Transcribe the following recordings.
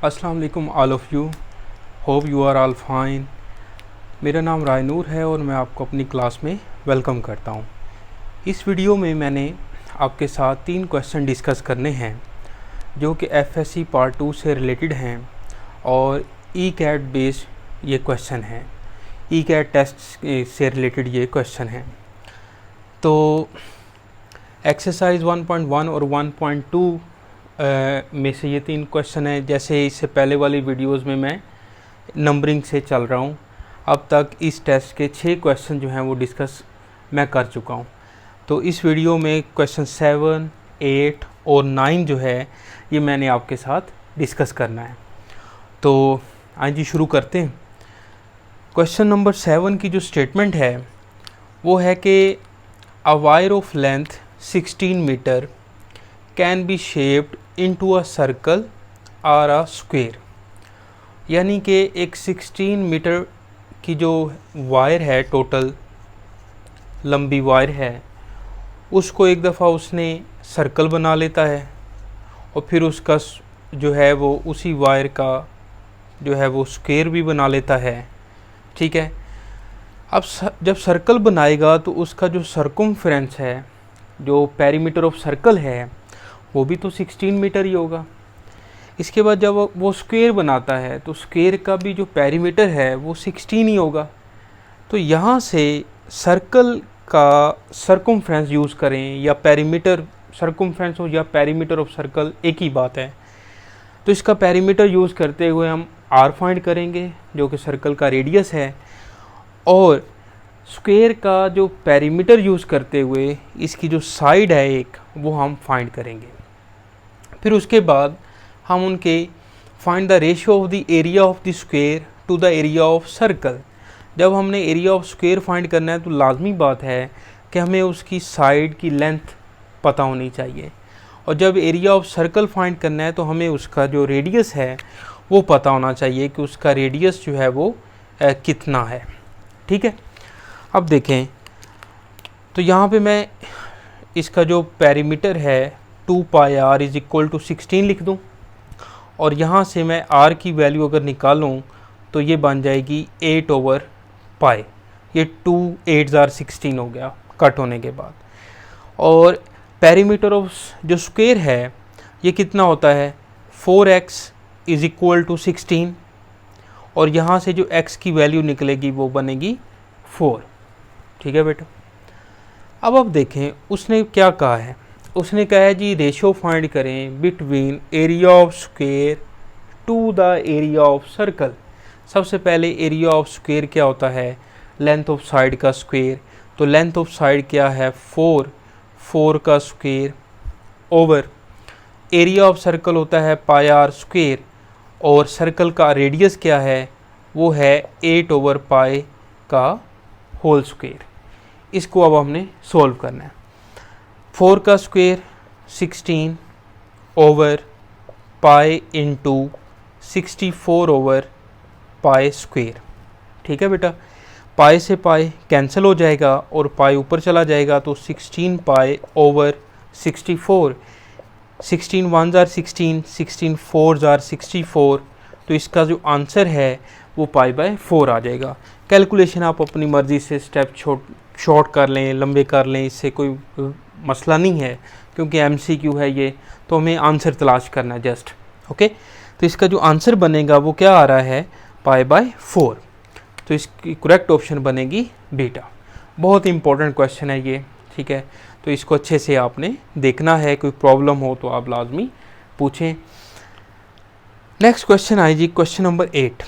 अस्सलाम वालेकुम all of you, hope you are all fine. मेरा नाम रायनूर है और मैं आपको अपनी क्लास में वेलकम करता हूँ। इस वीडियो में मैंने आपके साथ 3 क्वेश्चन डिस्कस करने हैं जो कि एफएससी पार्ट 2 से रिलेटेड हैं और ई कैट बेस्ड ये क्वेश्चन हैं, ई कैट टेस्ट से रिलेटेड ये क्वेश्चन हैं। तो एक्सरसाइज 1.1 और 1.2 में से ये 3 क्वेश्चन है। जैसे इससे पहले वाली वीडियोस में मैं नंबरिंग से चल रहा हूँ, अब तक इस टेस्ट के 6 क्वेश्चन जो हैं वो डिस्कस मैं कर चुका हूँ। तो इस वीडियो में क्वेश्चन 7, 8 और 9 जो है ये मैंने आपके साथ डिस्कस करना है। तो आज जी शुरू करते हैं। क्वेश्चन नंबर 7 की जो स्टेटमेंट है वो है कि a wire of length 16 meter can be shaped into a circle or a square. यानी कि एक 16 मीटर की जो वायर है, टोटल लंबी वायर है, उसको एक दफ़ा उसने सर्कल बना लेता है और फिर उसका जो है वो उसी वायर का जो है वो स्क्वायर भी बना लेता है। ठीक है। अब जब सर्कल बनाएगा तो उसका जो सर्कमफ्रेंस है, जो पेरीमीटर ऑफ सर्कल है, वो भी तो 16 मीटर ही होगा। इसके बाद जब वो स्क्वायर बनाता है तो स्क्वायर का भी जो पेरीमीटर है वो 16 ही होगा। तो यहाँ से सर्कल का सर्कमफ्रेंस यूज़ करें या पेरीमीटर, सर्कमफ्रेंस हो या पेरीमीटर ऑफ सर्कल एक ही बात है। तो इसका पेरीमीटर यूज़ करते हुए हम आर फाइंड करेंगे जो कि सर्कल का रेडियस है, और स्क्वायर का जो पेरीमीटर यूज़ करते हुए इसकी जो साइड है एक, वो हम फाइंड करेंगे। फिर उसके बाद हम उनके find the ratio of the area of the square to the area of circle. जब हमने एरिया ऑफ स्क्वायर फाइंड करना है तो लाजमी बात है कि हमें उसकी साइड की लेंथ पता होनी चाहिए, और जब एरिया ऑफ सर्कल फाइंड करना है तो हमें उसका जो रेडियस है वो पता होना चाहिए कि उसका रेडियस जो है वो कितना है। ठीक है। अब देखें तो यहाँ पे मैं इसका जो पेरीमीटर है 2 पाई r इज़ इक्वल टू 16 लिख दूँ, और यहाँ से मैं r की वैल्यू अगर निकालूँ तो ये बन जाएगी 8/पाई। ये 2 8s are 16 हो गया कट होने के बाद। और पेरीमीटर ऑफ जो स्क्वायर है ये कितना होता है, 4x इज़ इक्वल टू 16, और यहाँ से जो x की वैल्यू निकलेगी वो बनेगी 4। ठीक है बेटा। अब देखें उसने क्या कहा है। उसने कहा है जी रेशियो फाइंड करें between area of square to the area of circle. सबसे पहले एरिया ऑफ स्क्वायर क्या होता है, लेंथ ऑफ साइड का स्क्वायर। तो लेंथ ऑफ साइड क्या है 4 का square over area of circle होता है पाई r स्क्वायर, और सर्कल का रेडियस क्या है वो है 8/पाई का होल स्क्वायर। इसको अब हमने सॉल्व करना है। 4 का स्क्वायर 16 ओवर पाई इंटू 64/पाई स्क्वायर। ठीक है बेटा। पाई से पाई कैंसिल हो जाएगा और पाई ऊपर चला जाएगा, तो 16 pi over 64। 16 1s are 16, 16 4s are 64। तो इसका जो आंसर है वो पाई/4 आ जाएगा। कैलकुलेशन आप अपनी मर्ज़ी से स्टेप शॉर्ट कर लें, लंबे कर लें, इससे कोई मसला नहीं है, क्योंकि MCQ है ये, तो हमें आंसर तलाश करना है जस्ट। ओके। तो इसका जो आंसर बनेगा वो क्या आ रहा है, पाई/4। तो इसकी करेक्ट ऑप्शन बनेगी बीटा। बहुत इंपॉर्टेंट क्वेश्चन है ये। ठीक है। तो इसको अच्छे से आपने देखना है, कोई प्रॉब्लम हो तो आप लाजमी पूछें। नेक्स्ट क्वेश्चन आए जी, question number 8।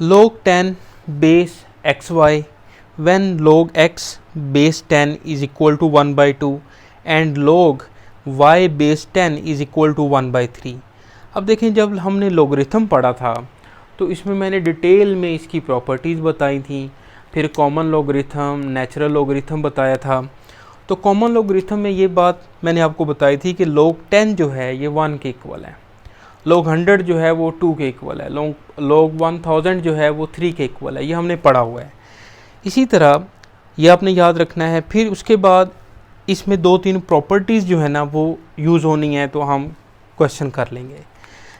log 10 base xy when log x base 10 is equal to 1/2 and log y base 10 is equal to 1/3। अब देखें जब हमने लोगरिथम पढ़ा था तो इसमें मैंने डिटेल में इसकी प्रॉपर्टीज़ बताई थी, फिर कॉमन लोगरिथम, नेचुरल लोगरिथम बताया था। तो कॉमन लोगरिथम में ये बात मैंने आपको बताई थी कि log 10 जो है ये 1 के इक्वल है, log 100 जो है वो 2 के इक्वल है, log 1000 जो है वो 3 के इक्वल है। ये हमने पढ़ा हुआ है। इसी तरह ये आपने याद रखना है। फिर उसके बाद इसमें 2-3 प्रॉपर्टीज़ जो है ना वो यूज़ होनी है, तो हम क्वेश्चन कर लेंगे।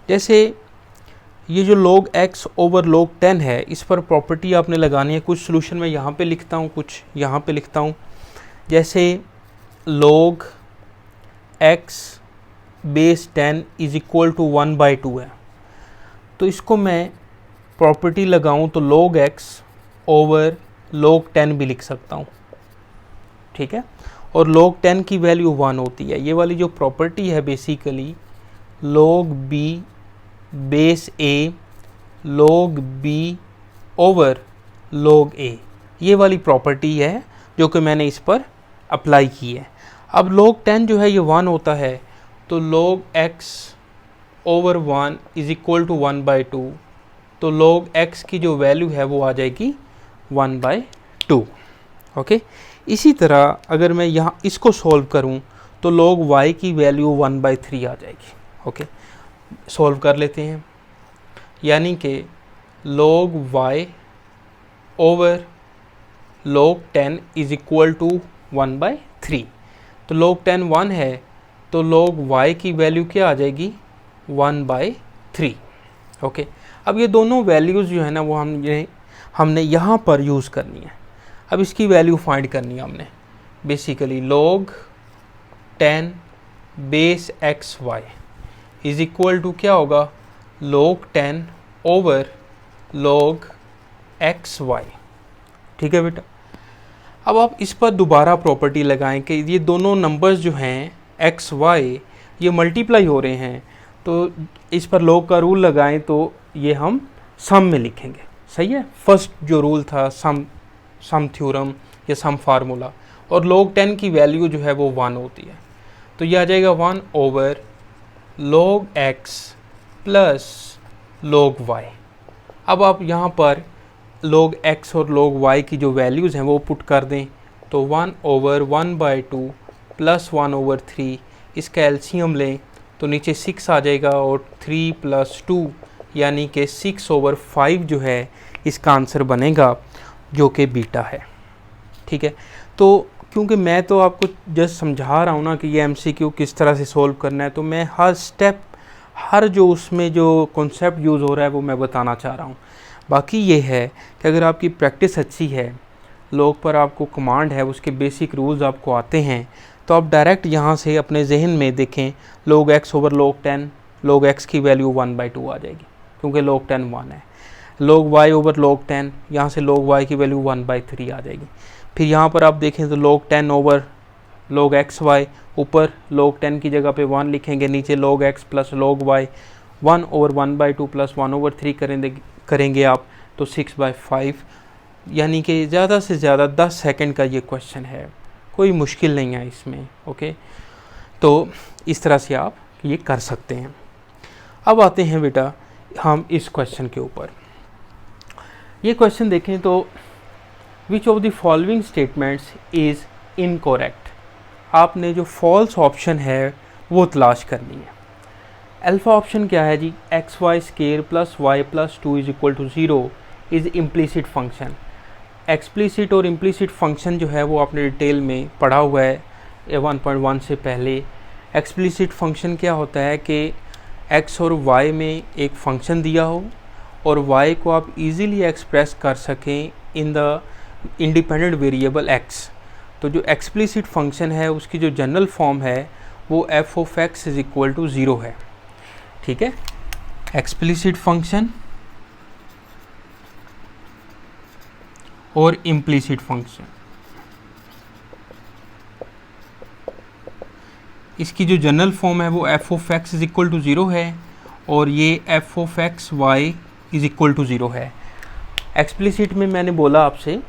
जैसे ये जो log x ओवर log 10 है, इस पर प्रॉपर्टी आपने लगानी है। कुछ सोल्यूशन मैं यहाँ पे लिखता हूँ, कुछ यहाँ पे लिखता हूँ। जैसे log x base 10 is equal to 1/2 है, तो इसको मैं प्रॉपर्टी लगाऊँ तो log x ओवर log 10 भी लिख सकता हूँ, ठीक है। और log 10 की वैल्यू 1 होती है। ये वाली जो प्रॉपर्टी है basically log b base a log b over log a, ये वाली प्रॉपर्टी है जो कि मैंने इस पर अप्लाई की है। अब log 10 जो है ये 1 होता है, तो log x over 1 is equal to 1/2, तो log x की जो वैल्यू है वो आ जाएगी 1/2। ओके, इसी तरह अगर मैं यहाँ इसको सॉल्व करूँ तो log y की वैल्यू 1/3 आ जाएगी। ओके, सॉल्व कर लेते हैं। यानी कि log y over log 10 is equal to 1/3, तो log 10 1 है, तो log y की वैल्यू क्या आ जाएगी 1/3। ओके, अब ये दोनों वैल्यूज़ जो है ना वो हमने यहाँ पर यूज़ करनी है। अब इसकी वैल्यू फाइंड करनी है हमने। Basically log 10 base x y is equal to क्या होगा log 10 over log x y, ठीक है बेटा। अब आप इस पर दोबारा प्रॉपर्टी लगाएं कि ये दोनों नंबर्स जो हैं एक्स वाई ये मल्टीप्लाई हो रहे हैं, तो इस पर log का रूल लगाएं तो ये हम सम में लिखेंगे। सही है, फर्स्ट जो रूल था सम थ्योरम या सम फार्मूला, और log 10 की वैल्यू जो है वो 1 होती है, तो ये आ जाएगा 1 over log x plus log y। अब आप यहाँ पर log x और log y की जो वैल्यूज़ हैं वो पुट कर दें, तो 1 ओवर 1/2 प्लस 1 ओवर 3, इसका एलसीएम लें तो नीचे 6 आ जाएगा, और 3 + 2 यानी कि 6 ओवर 5 जो है इसका आंसर बनेगा, जो कि बीटा है। ठीक है, तो क्योंकि मैं तो आपको जस्ट समझा रहा हूँ ना कि ये एमसीक्यू किस तरह से सोल्व करना है, तो मैं हर स्टेप, हर जो उसमें जो कॉन्सेप्ट यूज़ हो रहा है वो मैं बताना चाह रहा हूँ। बाकी ये है कि अगर आपकी प्रैक्टिस अच्छी है, log पर आपको कमांड है, उसके बेसिक रूल्स आपको आते हैं, तो आप डायरेक्ट यहाँ से अपने जहन में देखें log x over log 10, log x की वैल्यू 1/2 आ जाएगी क्योंकि log 10 1 है। log y ओवर log 10, यहाँ से log y की वैल्यू 1/3 आ जाएगी। फिर यहाँ पर आप देखें तो log 10 over log x y, ऊपर log 10 की जगह पे 1 लिखेंगे, नीचे log x plus log y, 1 over 1/2 plus 1 over 3 करेंगे आप तो 6/5, यानी कि ज़्यादा से ज़्यादा 10 सेकंड का ये क्वेश्चन है, कोई मुश्किल नहीं है इसमें। ओके, तो इस तरह से आप ये कर सकते हैं। अब आते हैं बेटा हम इस क्वेश्चन के ऊपर। ये क्वेश्चन देखें तो which of the following statements is incorrect, आपने जो फॉल्स ऑप्शन है वो तलाश करनी है। अल्फ़ा ऑप्शन क्या है जी, X Y square plus Y plus 2 is equal to 0 is implicit function. Explicit और इम्प्लिसिट फंक्शन जो है वो आपने डिटेल में पढ़ा हुआ है 1.1 से पहले। एक्सप्लिसिट फंक्शन क्या होता है कि एक्स और वाई में एक फंक्शन दिया हो और वाई को आप इजीली एक्सप्रेस कर सकें in the independent variable x. तो जो एक्सप्लिसिट फंक्शन है उसकी जो जनरल फॉर्म है वो f of x is equal to 0 है। ठीक है, एक्सप्लिसिट फंक्शन और इम्प्लिसिट फंक्शन, इसकी जो जनरल फॉर्म है वो f of x is equal to 0 है और ये f of x y is equal to 0 है। एक्सप्लिसिट में मैंने बोला आपसे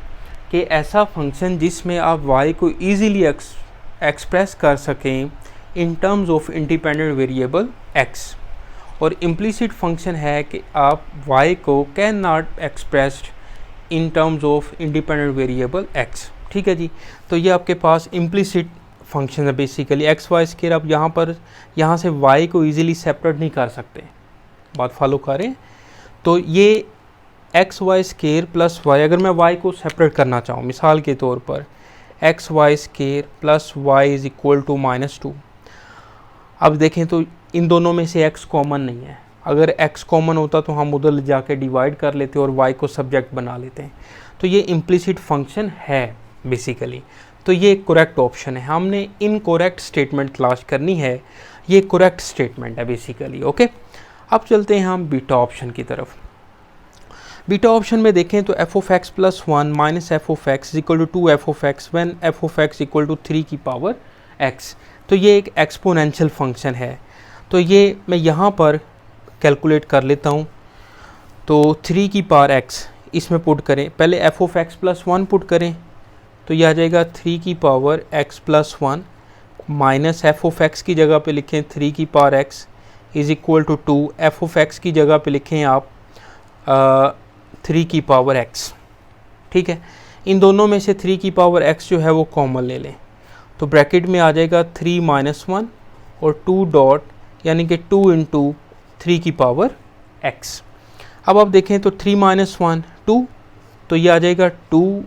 कि ऐसा फंक्शन जिसमें आप y को ईज़िली एक्सप्रेस कर सकें in terms of independent variable x, और इम्प्लिसिट फंक्शन है कि आप y को can not expressed in terms of independent variable x। ठीक है जी, तो ये आपके पास इम्प्लिसिट फंक्शन है बेसिकली। एक्स वाई स्केयर आप यहाँ से y को ईज़िली सेपरेट नहीं कर सकते, बात फॉलो करें। तो ये x Y square plus y, अगर मैं y को सेपरेट करना चाहूँ मिसाल के तौर पर x Y square plus y is equal to -2, अब देखें तो इन दोनों में से x कॉमन नहीं है, अगर x कॉमन होता तो हम उधर जाके डिवाइड कर लेते और y को सब्जेक्ट बना लेते हैं। तो ये इम्प्लिसिट फंक्शन है बेसिकली। तो ये करेक्ट ऑप्शन है। हमने इनकरेक्ट स्टेटमेंट तलाश करनी है, ये करेक्ट स्टेटमेंट है बेसिकली। ओके, अब चलते हैं हम बीटा ऑप्शन की तरफ। बीटा ऑप्शन में देखें तो f of x plus 1 minus F of x equal to 2 f of x when f of x equal to 3 की पावर एक्स। तो ये एक एक्सपोनेंशियल फंक्शन है। तो ये मैं यहाँ पर कैलकुलेट कर लेता हूँ। तो 3 की पावर एक्स इसमें पुट करें, पहले f of x plus 1 put करें तो यह आ जाएगा 3 की power x plus 1 minus F of x की जगह पे लिखें 3 की power x is equal to 2, f of x की जगह पे लिखें आप 3 की पावर एक्स। ठीक है, इन दोनों में से 3 की पावर एक्स जो है वो कॉमन ले लें, तो ब्रैकेट में आ जाएगा 3 माइनस 1 और 2 डॉट यानी कि 2 इंटू 3 की पावर एक्स। अब आप देखें तो 3 माइनस 1 2, तो ये आ जाएगा 2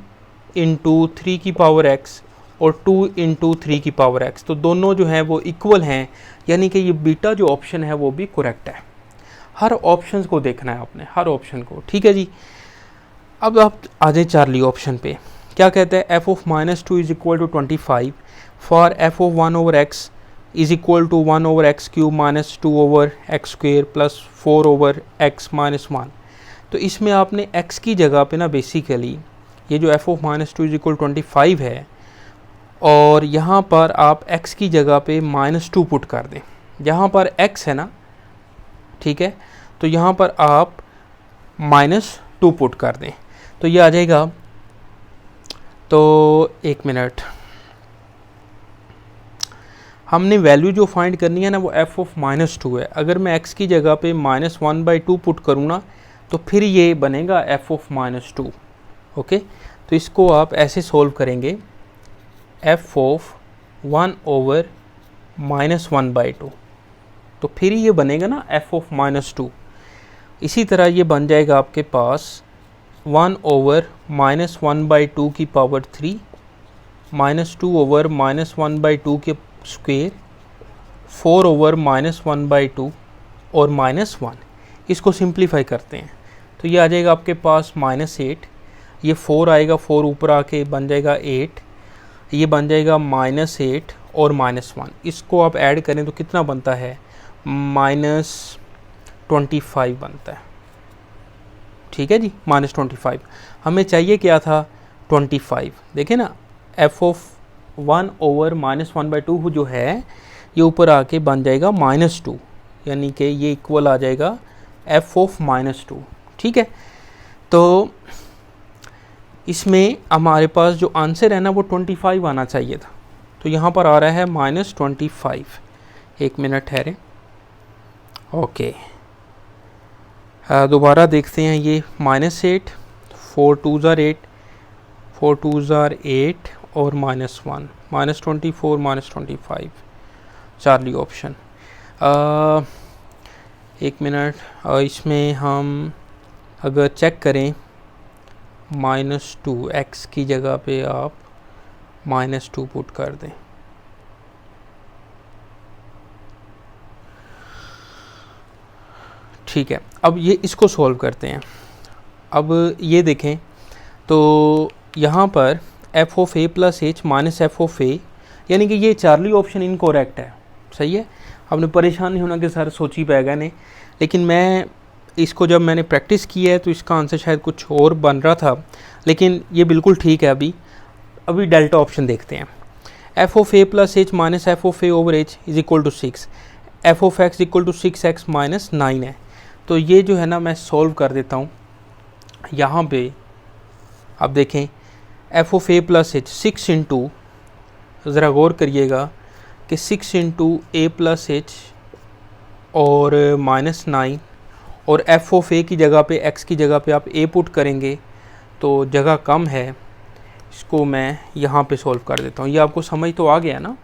इंटू 3 की पावर एक्स और 2 इंटू 3 की पावर एक्स। तो दोनों जो हैं वो इक्वल हैं, यानी कि ये बीटा जो ऑप्शन है वो भी करेक्ट है। हर ऑप्शन को देखना है आपने, हर ऑप्शन को। ठीक है जी, अब आप आ जाए चार्ली ऑप्शन पे। क्या कहते हैं, f of minus 2 is equal to 25 for f of 1 over x is equal to 1 over x cube minus 2 over x square plus 4 over x minus 1। तो इसमें आपने x की जगह पे ना बेसिकली ये जो F of minus 2 is equal 25 है, और यहाँ पर आप x की जगह पे -2 पुट कर दें। यहाँ पर x है ना, ठीक है, तो यहाँ पर आप -2 पुट कर दें तो ये आ जाएगा। तो एक मिनट, हमने वैल्यू जो फाइंड करनी है ना वो एफ ऑफ -2 है। अगर मैं x की जगह पे -1/2 पुट करूँ ना तो फिर ये बनेगा एफ ऑफ -2। ओके, तो इसको आप ऐसे सोल्व करेंगे, एफ ऑफ 1 ओवर -1/2, तो फिर ये बनेगा ना एफ ऑफ -2। इसी तरह ये बन जाएगा आपके पास 1 ओवर -1/2 की पावर 3 -2 ओवर -1/2 के स्क्वेयर 4 ओवर -1/2 और -1। इसको सिंप्लीफाई करते हैं तो ये आ जाएगा आपके पास -8, ये 4 आएगा, 4 ऊपर आके बन जाएगा 8, ये बन जाएगा -8 और -1। इसको आप ऐड करें तो कितना बनता है, -25 बनता है। ठीक है जी, -25। हमें चाहिए क्या था, 25। देखें ना, एफ ऑफ 1 ओवर -1/2 जो है ये ऊपर आके बन जाएगा -2, यानी कि ये इक्वल आ जाएगा एफ ऑफ -2। ठीक है, तो इसमें हमारे पास जो आंसर है ना वो 25 आना चाहिए था, तो यहाँ पर आ रहा है -25। एक मिनट ठहरे। ओके, दोबारा देखते हैं ये -8, 4 2s are 8, 4 2s are 8 और -1, -24 -25 चार्ली ऑप्शन। एक मिनट, इसमें हम अगर चेक करें -2 x की जगह पे आप -2 पुट कर दें। ठीक है, अब ये इसको सॉल्व करते हैं। अब ये देखें तो यहाँ पर F of A plus H minus F of A, यानी कि ये चार्ली ऑप्शन इनकरेक्ट है। सही है, आपने परेशान नहीं होना कि सर सोची पाएगा नहीं, लेकिन मैं इसको जब मैंने प्रैक्टिस की है तो इसका आंसर शायद कुछ और बन रहा था, लेकिन ये बिल्कुल ठीक है। अभी डेल्टा ऑप्शन देखते हैं। F of A plus H minus F of A over h is equal to 6, f of x equal to 6x minus 9 है। तो ये जो है ना मैं सॉल्व कर देता हूँ। यहाँ पे आप देखें F of A plus h 6 into, ज़रा गौर करिएगा कि 6 इंटू ए प्लस एच और -9, और एफ ऑफ ए की जगह पे एक्स की जगह पे आप ए पुट करेंगे तो जगह कम है। इसको मैं यहाँ पे सॉल्व कर देता हूँ। ये आपको समझ तो आ गया ना,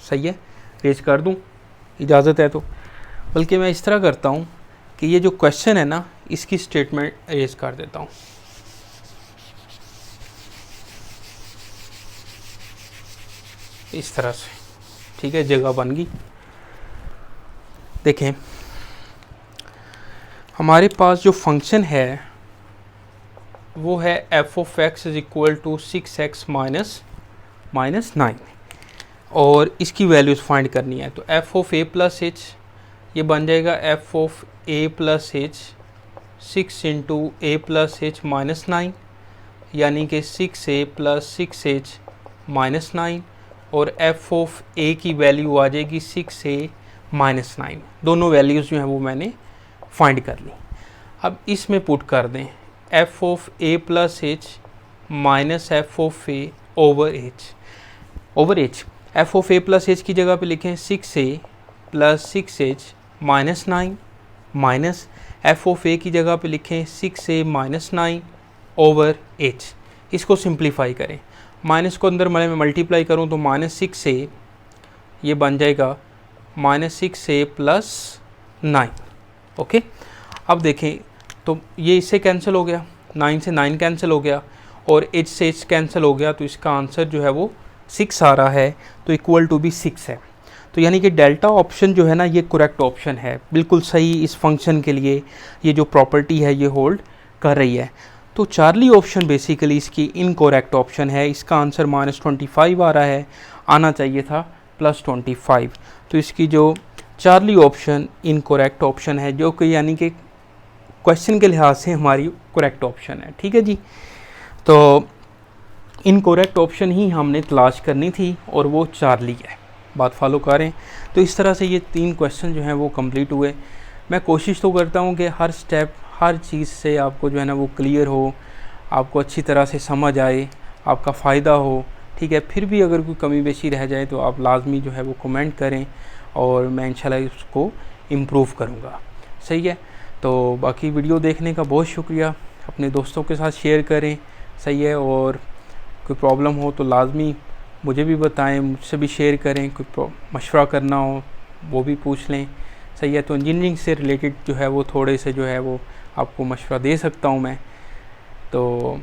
सही है, रेज कर दूँ, इजाज़त है तो। बल्कि मैं इस तरह करता हूँ कि ये जो क्वेश्चन है ना इसकी स्टेटमेंट रेज कर देता हूँ। इस तरह से, ठीक है, जगह बन गई। देखें हमारे पास जो फंक्शन है वो है f of x is equal to 6x minus 9 और इसकी वैल्यूज़ फाइंड करनी है। तो f of A plus h ये बन जाएगा f of A plus h 6 into a plus H minus 9 यानी कि 6a प्लस 6h माइनस 9 और एफ ऑफ ए की वैल्यू आ जाएगी 6a माइनस 9। दोनों वैल्यूज़ जो हैं वो मैंने फाइंड कर ली। अब इसमें पुट कर दें F of A plus H minus F of A over H F of A plus H की जगह पे लिखें 6a plus 6h minus 9 minus F of A की जगह पे लिखें 6a माइनस 9 ओवर एच। इसको सिंप्लीफाई करें, माइनस को अंदर में मल्टीप्लाई करूँ तो माइनस 6a ये बन जाएगा माइनस 6a प्लस 9। ओके, अब देखें तो ये इससे कैंसिल हो गया, 9 से 9 कैंसिल हो गया और h से h कैंसिल हो गया, तो इसका आंसर जो है वो 6 आ रहा है, तो इक्वल टू भी 6 है। तो यानी कि डेल्टा ऑप्शन जो है ना ये करेक्ट ऑप्शन है, बिल्कुल सही इस फंक्शन के लिए ये जो प्रॉपर्टी है ये होल्ड कर रही है। तो चार्ली ऑप्शन बेसिकली इसकी इनकरेक्ट ऑप्शन है, इसका आंसर -25 आ रहा है, आना चाहिए था +25। तो इसकी जो चार्ली ऑप्शन इनकरेक्ट ऑप्शन है, जो कि यानी कि क्वेश्चन के लिहाज से हमारी करेक्ट ऑप्शन है। ठीक है जी, तो इनकरेक्ट ऑप्शन ही हमने तलाश करनी थी और वो चार्ली है। बात फॉलो करें तो इस तरह से ये 3 क्वेश्चन जो हैं वो कंप्लीट हुए। मैं कोशिश तो करता हूँ कि हर स्टेप हर चीज़ से आपको जो है ना वो क्लियर हो, आपको अच्छी तरह से समझ आए, आपका फ़ायदा हो। ठीक है, फिर भी अगर कोई कमी बेशी रह जाए तो आप लाजमी जो है वो कमेंट करें और मैं इंशाल्लाह उसको इम्प्रूव करूँगा। सही है, तो बाकी वीडियो देखने का बहुत शुक्रिया, अपने दोस्तों के साथ शेयर करें। सही है, और कोई प्रॉब्लम हो तो लाजमी मुझे भी बताएं, मुझसे भी शेयर करें, कोई मशवरा करना हो वो भी पूछ लें। सही है, तो इंजीनियरिंग से रिलेटेड जो है वो थोड़े से जो है वो आपको मशवरा दे सकता हूँ मैं। तो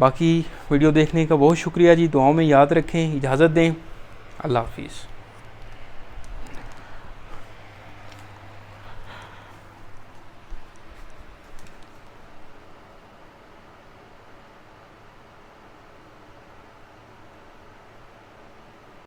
बाकी वीडियो देखने का बहुत शुक्रिया जी, दुआओं में याद रखें, इजाज़त दें, अल्लाह हाफिज़।